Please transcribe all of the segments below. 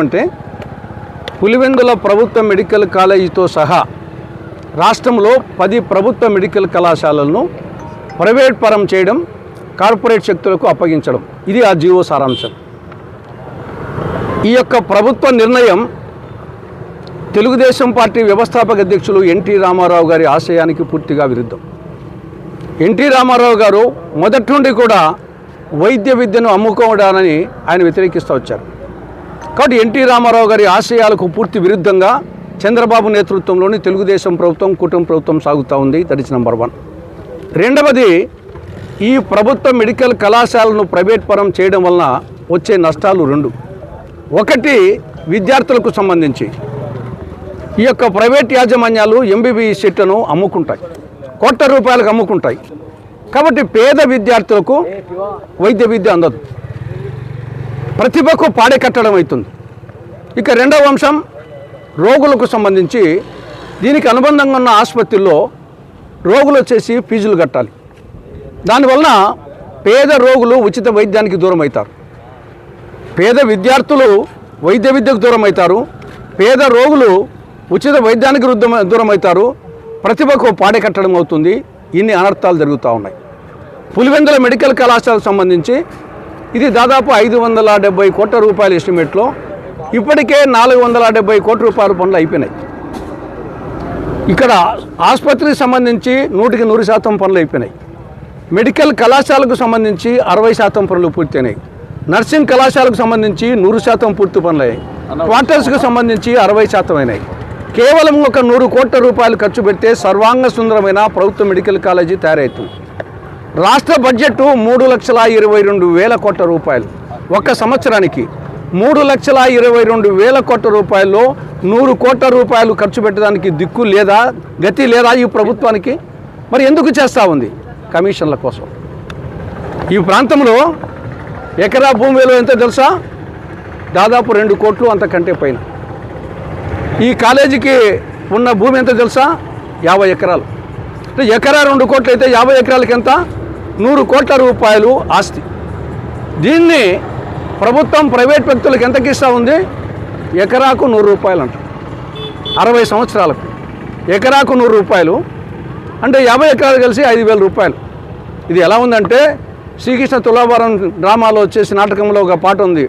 అంటే పులివెందుల ప్రభుత్వ మెడికల్ కాలేజీతో సహా రాష్ట్రంలో 10 ప్రభుత్వ మెడికల్ కళాశాలలను ప్రైవేట్ పరం చేయడం, కార్పొరేట్ శక్తులకు అప్పగించడం, ఇది ఆ జీవో సారాంశం. ఈ యొక్క ప్రభుత్వ నిర్ణయం తెలుగుదేశం పార్టీ వ్యవస్థాపక అధ్యక్షులు ఎన్టీ రామారావు గారి ఆశయానికి పూర్తిగా విరుద్ధం. ఎన్టీ రామారావు గారు మొదటి నుండి కూడా వైద్య విద్యను అమ్ముకోవడాన్ని ఆయన వ్యతిరేకిస్తూ వచ్చారు. కాబట్టి ఎన్టీ రామారావు గారి ఆశయాలకు పూర్తి విరుద్ధంగా చంద్రబాబు నేతృత్వంలోని తెలుగుదేశం ప్రభుత్వం, కూటమి ప్రభుత్వం సాగుతూ ఉంది. That is number 1. రెండవది, ఈ ప్రభుత్వ మెడికల్ కళాశాలను ప్రైవేట్ పరం చేయడం వలన వచ్చే నష్టాలు 2. ఒకటి, విద్యార్థులకు సంబంధించి ఈ యొక్క ప్రైవేట్ యాజమాన్యాలు ఎంబీబీఎస్ సీట్లను అమ్ముకుంటాయి, కోట్ల రూపాయలకు అమ్ముకుంటాయి. కాబట్టి పేద విద్యార్థులకు వైద్య విద్య అందదు, ప్రతిభకు పాడే కట్టడం అవుతుంది. ఇక రెండవ అంశం, రోగులకు సంబంధించి దీనికి అనుబంధంగా ఉన్న ఆసుపత్రుల్లో రోగులు వచ్చేసి ఫీజులు కట్టాలి. దానివలన పేద రోగులు ఉచిత వైద్యానికి దూరం అవుతారు, పేద విద్యార్థులు వైద్య విద్యకు దూరం అవుతారు, పేద రోగులు ఉచిత వైద్యానికి దూరం అవుతారు, ప్రతిభకు పాడే కట్టడం అవుతుంది. ఇన్ని అనర్థాలు జరుగుతూ ఉన్నాయి. పులివెందుల మెడికల్ కళాశాలకు సంబంధించి ఇది దాదాపు 570 కోట్ల రూపాయల ఎస్టిమేట్లో ఇప్పటికే 470 కోట్ల రూపాయల పనులు అయిపోయినాయి. ఇక్కడ ఆసుపత్రికి సంబంధించి 100% పనులు అయిపోయినాయి. మెడికల్ కళాశాలకు సంబంధించి 60% పనులు పూర్తయినాయి. నర్సింగ్ కళాశాలకు సంబంధించి 100% పూర్తి పనులు అయ్యాయి. క్వార్టర్స్కి సంబంధించి 60% అయినాయి. కేవలం ఒక 100 కోట్ల రూపాయలు ఖర్చు పెడితే సర్వాంగ సుందరమైన ప్రభుత్వ మెడికల్ కాలేజీ తయారవుతుంది. రాష్ట్ర బడ్జెట్ 3,22,000 కోట్ల రూపాయలు. ఒక్క సంవత్సరానికి 3,22,000 కోట్ల రూపాయల్లో 100 కోట్ల రూపాయలు ఖర్చు పెట్టడానికి దిక్కు లేదా, గతి లేదా ఈ ప్రభుత్వానికి? మరి ఎందుకు చేస్తూ ఉంది? కమిషన్ల కోసం. ఈ ప్రాంతంలో ఎకరా భూమి విలువ ఎంతో తెలుసా? దాదాపు 2 కోట్లు, అంతకంటే పైన. ఈ కాలేజీకి ఉన్న భూమి ఎంత తెలుసా? 50 ఎకరాలు. అంటే ఎకరా 2 కోట్లు అయితే 50 ఎకరాలకి ఎంత? 100 కోట్ల రూపాయలు ఆస్తి. దీన్ని ప్రభుత్వం ప్రైవేట్ వ్యక్తులకు ఎంతకి ఇస్తూ ఉంది? ఎకరాకు 100 రూపాయలు అంట. 60 సంవత్సరాలకు ఎకరాకు 100 రూపాయలు అంటే 50 ఎకరాలు కలిసి 5,000 రూపాయలు. ఇది ఎలా ఉందంటే, శ్రీకృష్ణ తులాభారం డ్రామాలో వచ్చేసి నాటకంలో ఒక పాట ఉంది,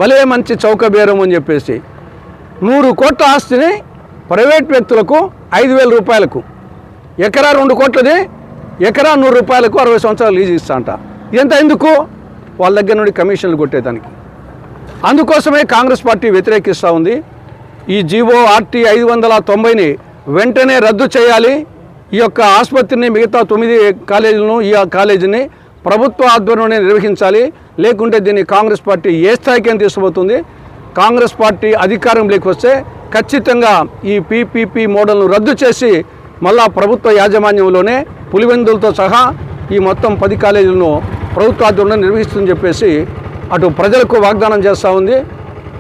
భలే మంచి చౌక బేరం అని చెప్పేసి. 100 కోట్ల ఆస్తిని ప్రైవేట్ వ్యక్తులకు 5,000 రూపాయలకు, ఎకరా 2 కోట్లది ఎకరా 100 రూపాయలకు 60 సంవత్సరాలు లీజు ఇస్తా అంట. ఇదంతా ఎందుకు? వాళ్ళ దగ్గర నుండి కమిషన్లు కొట్టేదానికి. అందుకోసమే కాంగ్రెస్ పార్టీ వ్యతిరేకిస్తూ ఉంది. ఈ జీవో RT 590ని వెంటనే రద్దు చేయాలి. ఈ యొక్క ఆసుపత్రిని, మిగతా 9 కాలేజీలను, ఈ కాలేజీని ప్రభుత్వ ఆధ్వర్యంలోనే నిర్వహించాలి. లేకుంటే దీన్ని కాంగ్రెస్ పార్టీ ఏ స్థాయికి తీసుకుపోతుంది. కాంగ్రెస్ పార్టీ అధికారంలోకి వస్తే ఖచ్చితంగా ఈ PPP మోడల్ను రద్దు చేసి మళ్ళా ప్రభుత్వ యాజమాన్యంలోనే పులివెందులతో సహా ఈ మొత్తం 10 కాలేజీలను ప్రభుత్వ ఆధ్వర్యంలో నిర్వహిస్తుందని చెప్పేసి అటు ప్రజలకు వాగ్దానం చేస్తూ ఉంది.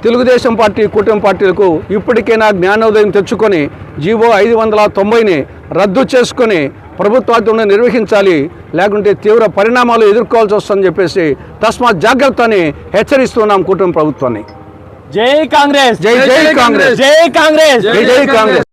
తెలుగుదేశం పార్టీ, కూటమి పార్టీలకు ఇప్పటికైనా జ్ఞానోదయం తెచ్చుకొని జీవో 590ని రద్దు చేసుకొని ప్రభుత్వ ఆధ్వర్యంలో నిర్వహించాలి. లేకుంటే తీవ్ర పరిణామాలు ఎదుర్కోవాల్సి వస్తుందని చెప్పేసి తస్మాత్ జాగ్రత్త అని హెచ్చరిస్తున్నాం కూటమి ప్రభుత్వాన్ని. జై కాంగ్రెస్, జై జై కాంగ్రెస్, జై కాంగ్రెస్, జై జై కాంగ్రెస్.